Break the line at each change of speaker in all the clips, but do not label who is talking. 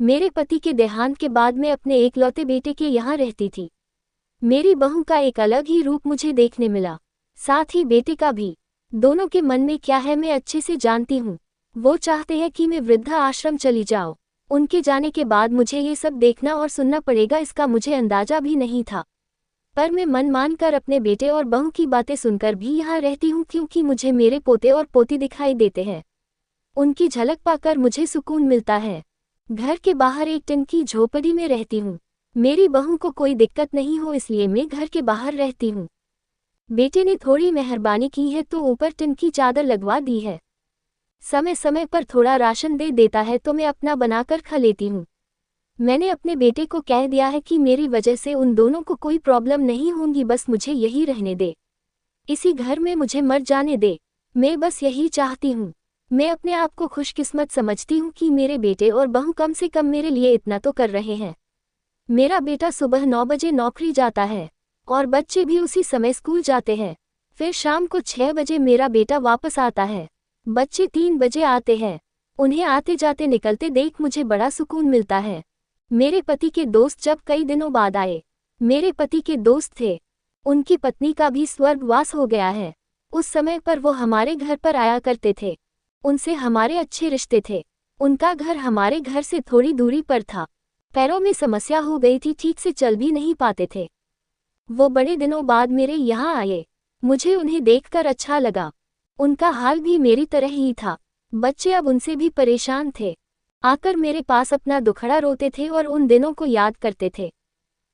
मेरे पति के देहांत के बाद मैं अपने एकलौते बेटे के यहाँ रहती थी। मेरी बहू का एक अलग ही रूप मुझे देखने मिला, साथ ही बेटे का भी। दोनों के मन में क्या है मैं अच्छे से जानती हूँ। वो चाहते हैं कि मैं वृद्धा आश्रम चली जाऊँ। उनके जाने के बाद मुझे ये सब देखना और सुनना पड़ेगा, इसका मुझे अंदाजा भी नहीं था। पर मैं मन मान कर अपने बेटे और बहू की बातें सुनकर भी यहाँ रहती हूँ, क्योंकि मुझे मेरे पोते और पोती दिखाई देते हैं। उनकी झलक पाकर मुझे सुकून मिलता है। घर के बाहर एक टिन की झोपड़ी में रहती हूँ। मेरी बहू को कोई दिक्कत नहीं हो इसलिए मैं घर के बाहर रहती हूँ। बेटे ने थोड़ी मेहरबानी की है तो ऊपर टिन की चादर लगवा दी है। समय समय पर थोड़ा राशन दे देता है तो मैं अपना बनाकर खा लेती हूँ। मैंने अपने बेटे को कह दिया है कि मेरी वजह से उन दोनों को कोई प्रॉब्लम नहीं होगी, बस मुझे यही रहने दे, इसी घर में मुझे मर जाने दे। मैं बस यही चाहती हूँ। मैं अपने आप को खुशकिस्मत समझती हूँ कि मेरे बेटे और बहू कम से कम मेरे लिए इतना तो कर रहे हैं। मेरा बेटा सुबह 9 बजे नौकरी जाता है और बच्चे भी उसी समय स्कूल जाते हैं। फिर शाम को 6 बजे मेरा बेटा वापस आता है। बच्चे 3 बजे आते हैं। उन्हें आते जाते निकलते देख मुझे बड़ा सुकून मिलता है। मेरे पति के दोस्त जब कई दिनों बाद आए, मेरे पति के दोस्त थे, उनकी पत्नी का भी स्वर्गवास हो गया है। उस समय पर वो हमारे घर पर आया करते थे। उनसे हमारे अच्छे रिश्ते थे। उनका घर हमारे घर से थोड़ी दूरी पर था। पैरों में समस्या हो गई थी, ठीक से चल भी नहीं पाते थे। वो बड़े दिनों बाद मेरे यहाँ आए। मुझे उन्हें देखकर अच्छा लगा। उनका हाल भी मेरी तरह ही था। बच्चे अब उनसे भी परेशान थे। आकर मेरे पास अपना दुखड़ा रोते थे और उन दिनों को याद करते थे।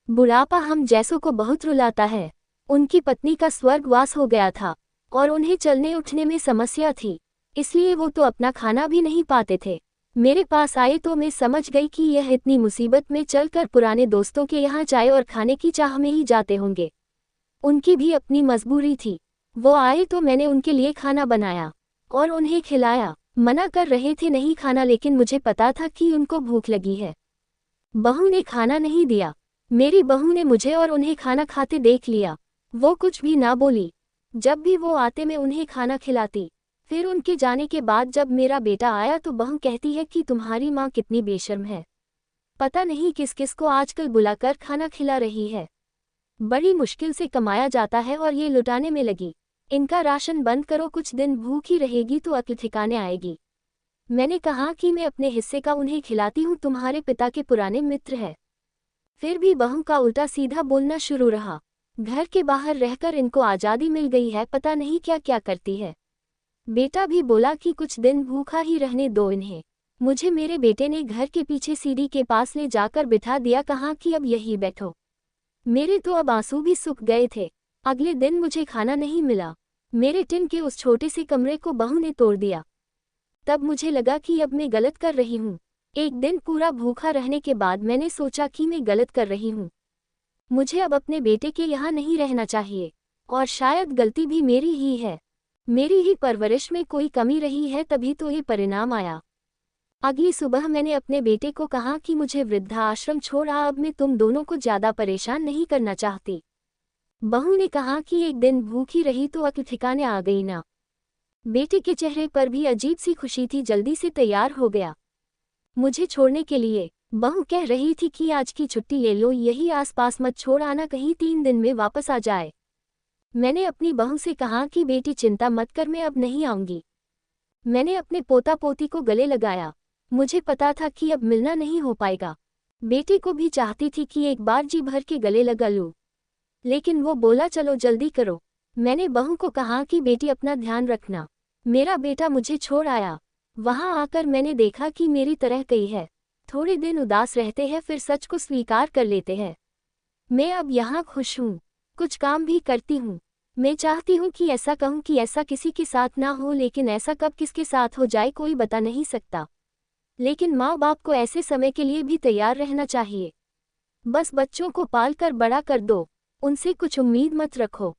बुढ़ापा हम जैसों को बहुत रुलाता है। उनकी पत्नी का स्वर्गवास हो गया था और उन्हें चलने उठने में समस्या थी, इसलिए वो तो अपना खाना भी नहीं पाते थे। मेरे पास आए तो मैं समझ गई कि यह इतनी मुसीबत में चलकर पुराने दोस्तों के यहाँ चाय और खाने की चाह में ही जाते होंगे। उनकी भी अपनी मजबूरी थी। वो आए तो मैंने उनके लिए खाना बनाया और उन्हें खिलाया। मना कर रहे थे नहीं खाना, लेकिन मुझे पता था कि उनको भूख लगी है। बहू ने खाना नहीं दिया। मेरी बहू ने मुझे और उन्हें खाना खाते देख लिया। वो कुछ भी ना बोली। जब भी वो आते मैं उन्हें खाना खिलाती। फिर उनके जाने के बाद जब मेरा बेटा आया तो बहू कहती है कि तुम्हारी माँ कितनी बेशर्म है, पता नहीं किस किस को आजकल बुलाकर खाना खिला रही है। बड़ी मुश्किल से कमाया जाता है और ये लुटाने में लगी। इनका राशन बंद करो, कुछ दिन भूखी रहेगी तो अक्ल ठिकाने आएगी। मैंने कहा कि मैं अपने हिस्से का उन्हें खिलाती हूँ, तुम्हारे पिता के पुराने मित्र हैं। फिर भी बहू का उल्टा सीधा बोलना शुरू रहा। घर के बाहर रहकर इनको आज़ादी मिल गई है, पता नहीं क्या क्या करती है। बेटा भी बोला कि कुछ दिन भूखा ही रहने दो इन्हें। मुझे मेरे बेटे ने घर के पीछे सीढ़ी के पास ले जाकर बिठा दिया, कहा कि अब यही बैठो। मेरे तो अब आंसू भी सूख गए थे। अगले दिन मुझे खाना नहीं मिला। मेरे टिन के उस छोटे से कमरे को बहू ने तोड़ दिया। तब मुझे लगा कि अब मैं गलत कर रही हूँ। एक दिन पूरा भूखा रहने के बाद मैंने सोचा कि मैं गलत कर रही हूँ। मुझे अब अपने बेटे के यहाँ नहीं रहना चाहिए और शायद गलती भी मेरी ही है। मेरी ही परवरिश में कोई कमी रही है, तभी तो ये परिणाम आया। अगली सुबह मैंने अपने बेटे को कहा कि मुझे वृद्धा आश्रम छोड़ आ, अब मैं तुम दोनों को ज़्यादा परेशान नहीं करना चाहती। बहू ने कहा कि एक दिन भूखी रही तो अक्ल ठिकाने आ गई ना। बेटे के चेहरे पर भी अजीब सी खुशी थी, जल्दी से तैयार हो गया मुझे छोड़ने के लिए। बहू कह रही थी कि आज की छुट्टी ले लो, यही आसपास मत छोड़ आना, कहीं 3 दिन में वापस आ जाए। मैंने अपनी बहू से कहा कि बेटी चिंता मत कर, मैं अब नहीं आऊंगी। मैंने अपने पोता पोती को गले लगाया। मुझे पता था कि अब मिलना नहीं हो पाएगा। बेटी को भी चाहती थी कि एक बार जी भर के गले लगा लूं, लेकिन वो बोला चलो जल्दी करो। मैंने बहू को कहा कि बेटी अपना ध्यान रखना। मेरा बेटा मुझे छोड़ आया। वहां आकर मैंने देखा कि मेरी तरह कई है। थोड़े दिन उदास रहते हैं, फिर सच को स्वीकार कर लेते हैं। मैं अब यहाँ खुश हूँ, कुछ काम भी करती हूँ। मैं चाहती हूँ कि ऐसा कहूँ कि ऐसा किसी के साथ ना हो, लेकिन ऐसा कब किसके साथ हो जाए कोई बता नहीं सकता। लेकिन माँ बाप को ऐसे समय के लिए भी तैयार रहना चाहिए। बस बच्चों को पाल कर बड़ा कर दो, उनसे कुछ उम्मीद मत रखो।